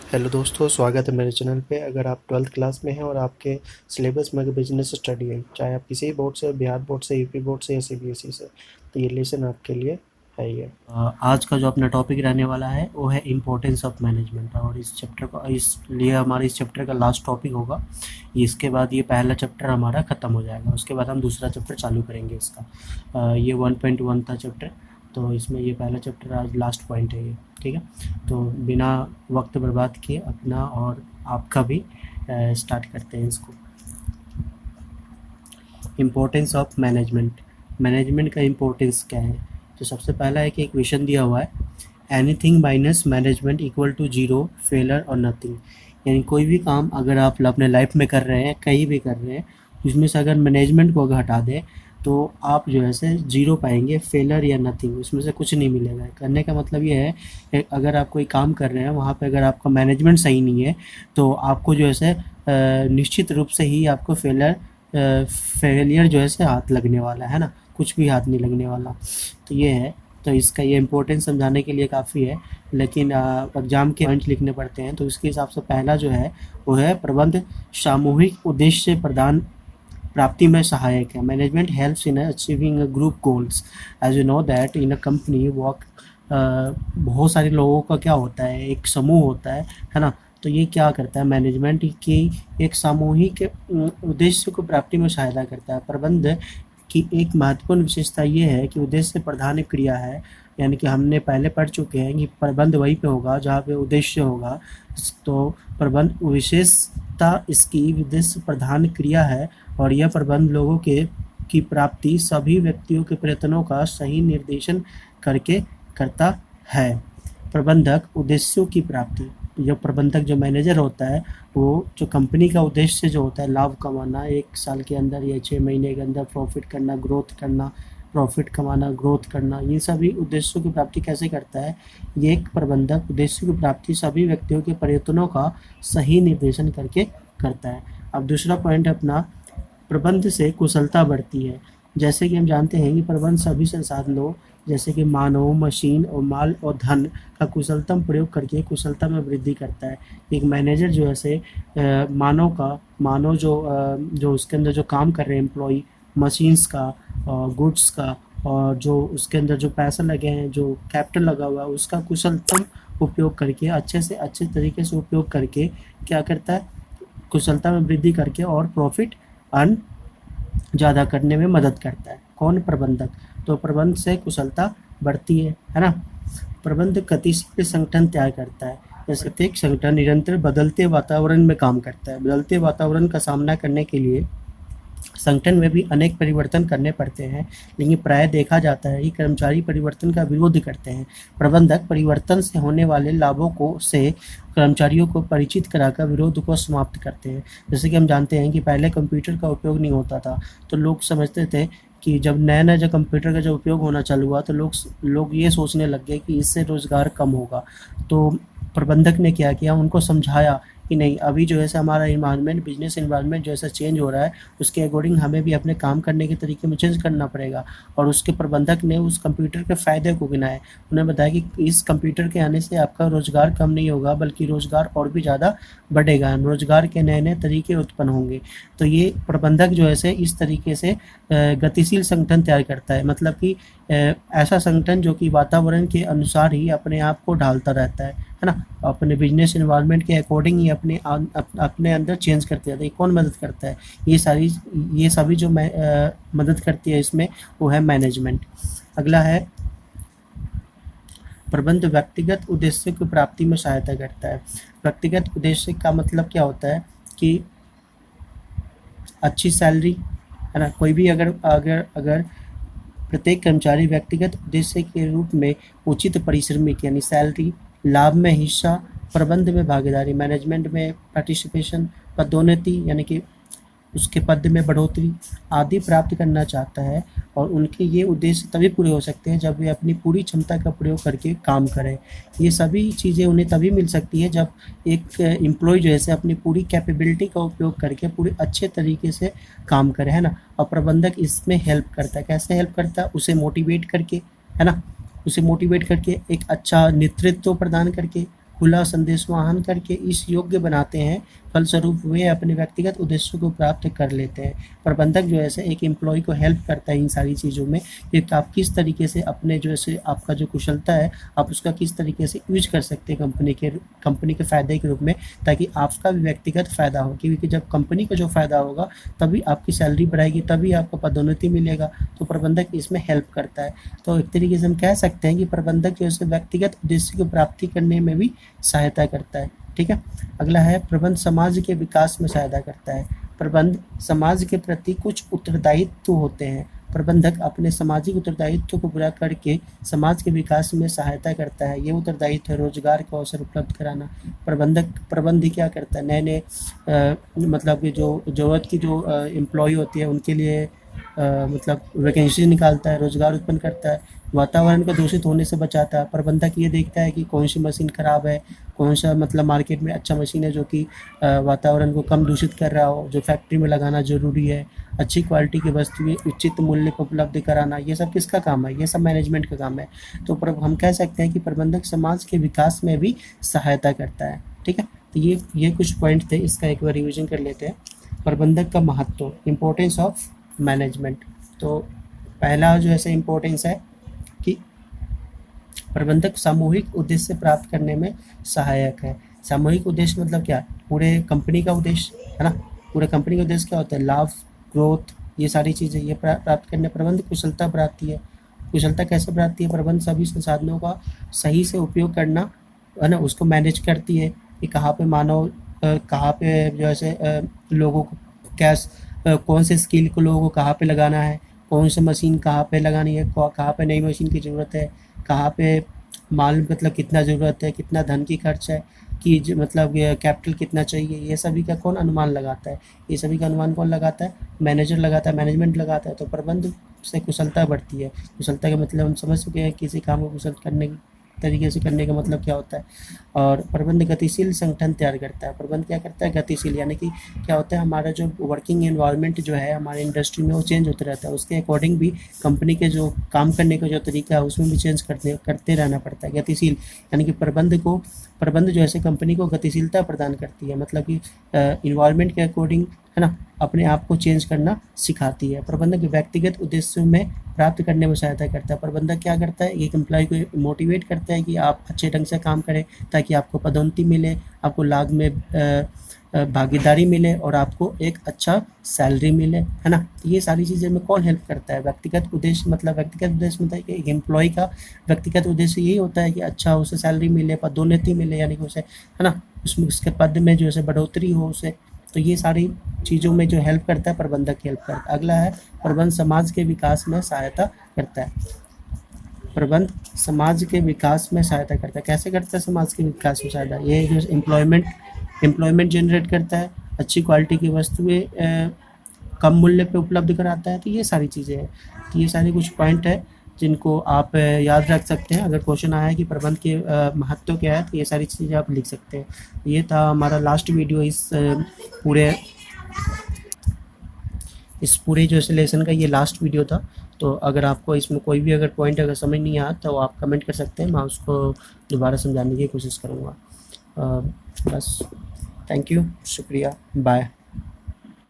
Hello दोस्तों, स्वागत है मेरे चैनल पे। अगर आप 12th क्लास में हैं और आपके सिलेबस में अगर बिजनेस स्टडी है, चाहे आप किसी बोर्ड से, बिहार बोर्ड से, यूपी बोर्ड से या सीबीएसई से, तो ये लेसन आपके लिए है ही है। आज का जो अपना टॉपिक रहने वाला है वो है इम्पोर्टेंस ऑफ मैनेजमेंट, और इस चैप्टर का इसलिए हमारे इस चैप्टर का लास्ट टॉपिक होगा। इसके बाद ये पहला चैप्टर हमारा ख़त्म हो जाएगा, उसके बाद हम दूसरा चैप्टर चालू करेंगे इसका। ये 1.1 था चैप्टर, तो इसमें ये पहला चैप्टर आज लास्ट पॉइंट है ये। ठीक है, तो बिना वक्त बर्बाद किए अपना और आपका भी स्टार्ट करते हैं इसको। इम्पोर्टेंस ऑफ मैनेजमेंट, मैनेजमेंट का इम्पोर्टेंस क्या है। तो सबसे पहला है कि एक क्वेश्चन दिया हुआ है, anything minus management equal to zero, failure और नथिंग। यानी कोई भी काम अगर आप अपने लाइफ में कर रहे हैं, कहीं भी कर रहे हैं, उसमें से अगर मैनेजमेंट को अगर हटा दें तो आप जो है से जीरो पाएंगे, फेलर या नथिंग, उसमें से कुछ नहीं मिलेगा। करने का मतलब ये है अगर आप कोई काम कर रहे हैं वहाँ पे अगर आपका मैनेजमेंट सही नहीं है तो आपको जो है से निश्चित रूप से ही आपको फेलियर जो है से हाथ लगने वाला है ना, कुछ भी हाथ नहीं लगने वाला। तो ये है, तो इसका ये इम्पोर्टेंस समझाने के लिए काफ़ी है। लेकिन एग्ज़ाम के पॉइंट लिखने पड़ते हैं, तो इसके हिसाब से पहला जो है वो है प्रबंध सामूहिक उद्देश्य प्रदान प्राप्ति में सहायक है। Management helps in achieving group goals. As you know that in a company work, बहुत सारे लोगों का क्या होता है, एक समूह होता है ना। तो ये क्या करता है, मैनेजमेंट की एक सामूहिक उद्देश्य को प्राप्ति में सहायता करता है। प्रबंध की एक महत्वपूर्ण विशेषता ये है कि उद्देश्य प्रधान क्रिया है, यानी कि हमने पहले पढ़ चुके हैं कि प्रबंध वहीं पे होगा जहाँ पे उद्देश्य होगा। तो प्रबंध विशेषता इसकी उद्देश्य प्रधान क्रिया है, और यह प्रबंध लोगों के की प्राप्ति सभी व्यक्तियों के प्रयत्नों का सही निर्देशन करके करता है। प्रबंधक उद्देश्यों की प्राप्ति, जो प्रबंधक जो मैनेजर होता है वो जो कंपनी का उद्देश्य जो होता है लाभ कमाना, एक साल के अंदर या 6 महीने के अंदर प्रॉफिट करना, ग्रोथ करना, प्रॉफिट कमाना, ग्रोथ करना, ये सभी उद्देश्यों की प्राप्ति कैसे करता है। ये एक प्रबंधक उद्देश्यों की प्राप्ति सभी व्यक्तियों के प्रयत्नों का सही निर्देशन करके करता है। अब दूसरा पॉइंट अपना, प्रबंध से कुशलता बढ़ती है। जैसे कि हम जानते हैं कि प्रबंध सभी संसाधनों जैसे कि मानव, मशीन और माल और धन का कुशलतम प्रयोग करके कुशलता में वृद्धि करता है। एक मैनेजर जो है से मानव जो उसके अंदर जो काम कर रहे हैं एम्प्लॉई, मशीन्स का और गुड्स का, और जो उसके अंदर जो पैसा लगे हैं, जो कैपिटल लगा हुआ है, उसका कुशलतम उपयोग करके अच्छे से अच्छे तरीके से उपयोग करके क्या करता है, कुशलता में वृद्धि करके और प्रॉफिट अर्न ज़्यादा करने में मदद करता है। कौन, प्रबंधक। तो प्रबंध से कुशलता बढ़ती है ना। प्रबंध गतिशील संगठन तैयार करता है। जैसे प्रत्येक संगठन निरंतर बदलते वातावरण में काम करता है। बदलते वातावरण का सामना करने के लिए संगठन में भी अनेक परिवर्तन करने पड़ते हैं, लेकिन प्राय देखा जाता है कि कर्मचारी परिवर्तन का विरोध करते हैं। प्रबंधक परिवर्तन से होने वाले लाभों को से कर्मचारियों को परिचित कराकर विरोध को समाप्त करते हैं। जैसे कि हम जानते हैं कि पहले कंप्यूटर का उपयोग नहीं होता था, तो लोग समझते थे कि जब नया नया जब कंप्यूटर का जब उपयोग होना चालू हुआ तो लोग ये सोचने लग गए कि इससे रोज़गार कम होगा। तो प्रबंधक ने क्या किया, उनको समझाया कि नहीं, अभी जो है हमारा इन्वायरमेंट, बिजनेस इन्वायरमेंट जो है चेंज हो रहा है, उसके अकॉर्डिंग हमें भी अपने काम करने के तरीके में चेंज करना पड़ेगा। और उसके प्रबंधक ने उस कंप्यूटर के फ़ायदे को गिनाए। उन्हें बताया कि इस कंप्यूटर के आने से आपका रोज़गार कम नहीं होगा, बल्कि रोज़गार और भी ज़्यादा बढ़ेगा, रोज़गार के नए नए तरीके उत्पन्न होंगे। तो ये प्रबंधक जो है इस तरीके से गतिशील संगठन तैयार करता है। मतलब कि ऐसा संगठन जो कि वातावरण के अनुसार ही अपने आप को ढालता रहता है ना, अपने बिजनेस इन्वायरमेंट के अकॉर्डिंग ही अपने अंदर चेंज करते रहता है। कौन मदद करता है, ये सभी जो मदद करती है इसमें, वो है मैनेजमेंट। अगला है, प्रबंध व्यक्तिगत उद्देश्य की प्राप्ति में सहायता करता है। व्यक्तिगत उद्देश्य का मतलब क्या होता है कि अच्छी सैलरी, है ना। कोई भी अगर अगर अगर प्रत्येक कर्मचारी व्यक्तिगत उद्देश्य के रूप में उचित पारिश्रमिक यानी सैलरी, लाभ में हिस्सा, प्रबंध में भागीदारी, मैनेजमेंट में पार्टिसिपेशन, पदोन्नति यानी कि उसके पद में बढ़ोतरी आदि प्राप्त करना चाहता है। और उनके ये उद्देश्य तभी पूरे हो सकते हैं जब वे अपनी पूरी क्षमता का प्रयोग करके काम करें। ये सभी चीज़ें उन्हें तभी मिल सकती है जब एक एम्प्लॉय जो है अपनी पूरी कैपेबिलिटी का उपयोग करके पूरे अच्छे तरीके से काम करे, है ना। और प्रबंधक इसमें हेल्प करता है। कैसे हेल्प करता है, उसे मोटिवेट करके, है ना, उसे मोटिवेट करके, एक अच्छा नेतृत्व प्रदान करके, खुला संदेशवाहन करके इस योग्य बनाते हैं, फलस्वरूप वे अपने व्यक्तिगत उद्देश्यों को प्राप्त कर लेते हैं। प्रबंधक जो है एक एम्प्लॉय को हेल्प करता है इन सारी चीज़ों में कि आप किस तरीके से अपने जो है आपका जो कुशलता है आप उसका किस तरीके से यूज कर सकते हैं कंपनी के फ़ायदे के रूप में, ताकि आपका भी व्यक्तिगत फ़ायदा हो, क्योंकि जब कंपनी का जो फ़ायदा होगा तभी आपकी सैलरी बढ़ाएगी, तभी आपको पदोन्नति मिलेगा। तो प्रबंधक इसमें हेल्प करता है। तो एक तरीके से हम कह सकते हैं कि प्रबंधक जो है व्यक्तिगत उद्देश्य की प्राप्ति करने में भी सहायता करता है। ठीक है। अगला है प्रबंध समाज के विकास में सहायता करता है। प्रबंध समाज के प्रति कुछ उत्तरदायित्व होते हैं। प्रबंधक अपने सामाजिक उत्तरदायित्व को पूरा करके समाज के विकास में सहायता करता है। ये उत्तरदायित्व है रोजगार के अवसर उपलब्ध कराना। प्रबंध क्या करता है, नए नए मतलब कि जो ज़रूरत की जो एम्प्लॉय होती है उनके लिए मतलब वैकेंसी निकालता है, रोजगार उत्पन्न करता है, वातावरण को दूषित होने से बचाता है। प्रबंधक ये देखता है कि कौन सी मशीन खराब है, कौन सा मतलब मार्केट में अच्छा मशीन है जो कि वातावरण को कम दूषित कर रहा हो, जो फैक्ट्री में लगाना जरूरी है। अच्छी क्वालिटी की वस्तुएं उचित मूल्य पर उपलब्ध कराना, ये सब किसका काम है, ये सब मैनेजमेंट का काम है। तो हम कह सकते हैं कि प्रबंधक समाज के विकास में भी सहायता करता है। ठीक है। तो ये कुछ पॉइंट थे, इसका एक बार रिविजन कर लेते हैं। प्रबंधक का महत्व, इम्पोर्टेंस ऑफ मैनेजमेंट। तो पहला जो है इम्पोर्टेंस है कि प्रबंधक सामूहिक उद्देश्य प्राप्त करने में सहायक है। सामूहिक उद्देश्य मतलब क्या, पूरे कंपनी का उद्देश्य है ना। पूरे कंपनी का उद्देश्य क्या होता है, लाभ, ग्रोथ, ये सारी चीज़ें ये प्राप्त करने। प्रबंध कुशलता प्राप्ति है। कुशलता कैसे प्राप्ति है, प्रबंध सभी संसाधनों का सही से उपयोग करना है ना, उसको मैनेज करती है कि कहाँ पे मानव कहाँ पे जो है लोगों को कौन से स्किल को लोगों को कहाँ पे लगाना है, कौन सी मशीन कहाँ पे लगानी है, कहाँ पे नई मशीन की ज़रूरत है, कहाँ पे माल मतलब कितना ज़रूरत है, कितना धन की खर्च है, कि मतलब कैपिटल कितना चाहिए, ये सभी का कौन अनुमान लगाता है, ये सभी का अनुमान कौन लगाता है, मैनेजर लगाता है, मैनेजमेंट लगाता है। तो प्रबंध से कुशलता बढ़ती है। कुशलता का मतलब हम समझ चुके हैं, किसी काम को कुशल करने तरीके से करने का मतलब क्या होता है। और प्रबंध गतिशील संगठन तैयार करता है। प्रबंध क्या करता है, गतिशील, यानी कि क्या होता है, हमारा जो वर्किंग एनवायरनमेंट जो है हमारे इंडस्ट्री में वो चेंज होता रहता है, उसके अकॉर्डिंग भी कंपनी के जो काम करने का जो तरीका है उसमें भी चेंज करते रहना पड़ता है। गतिशील यानी कि प्रबंध जो है कंपनी को गतिशीलता प्रदान करती है, मतलब कि इन्वायरमेंट के अकॉर्डिंग है ना अपने आप को चेंज करना सिखाती है। प्रबंधक व्यक्तिगत उद्देश्यों में प्राप्त करने में सहायता करता है। प्रबंधक क्या करता है, एक एम्प्लॉय को मोटिवेट करता है कि आप अच्छे ढंग से काम करें ताकि आपको पदोन्नति मिले, आपको लाभ में भागीदारी मिले और आपको एक अच्छा सैलरी मिले, है ना। तो ये सारी चीज़ें में कौन हेल्प करता है, व्यक्तिगत उद्देश्य। मतलब व्यक्तिगत उद्देश्य मतलब कि एक एम्प्लॉय का व्यक्तिगत उद्देश्य यही होता है कि अच्छा उसे सैलरी मिले, पदोन्नति मिले, यानी कि उसे है ना उसमें उसके पद में जो है बढ़ोतरी हो उसे। तो ये सारी चीज़ों में जो हेल्प करता है प्रबंधक हेल्प करता है। अगला है प्रबंध समाज के विकास में सहायता करता है। प्रबंध समाज के विकास में सहायता करता है। कैसे करता है समाज के विकास में सहायता, ये जो एम्प्लॉयमेंट जनरेट करता है, अच्छी क्वालिटी की वस्तुएं कम मूल्य पे उपलब्ध कराता है। तो ये सारी चीज़ें हैं। तो ये सारे कुछ पॉइंट है जिनको आप याद रख सकते हैं। अगर क्वेश्चन आया है कि प्रबंध के महत्व क्या है तो ये सारी चीज़ें आप लिख सकते हैं। ये था हमारा लास्ट वीडियो इस पूरे जो लेसन का, ये लास्ट वीडियो था। तो अगर आपको इसमें कोई भी अगर पॉइंट अगर समझ नहीं आया तो आप कमेंट कर सकते हैं, मैं उसको दोबारा समझाने की कोशिश करूँगा। बस थैंक यू, शुक्रिया, बाय।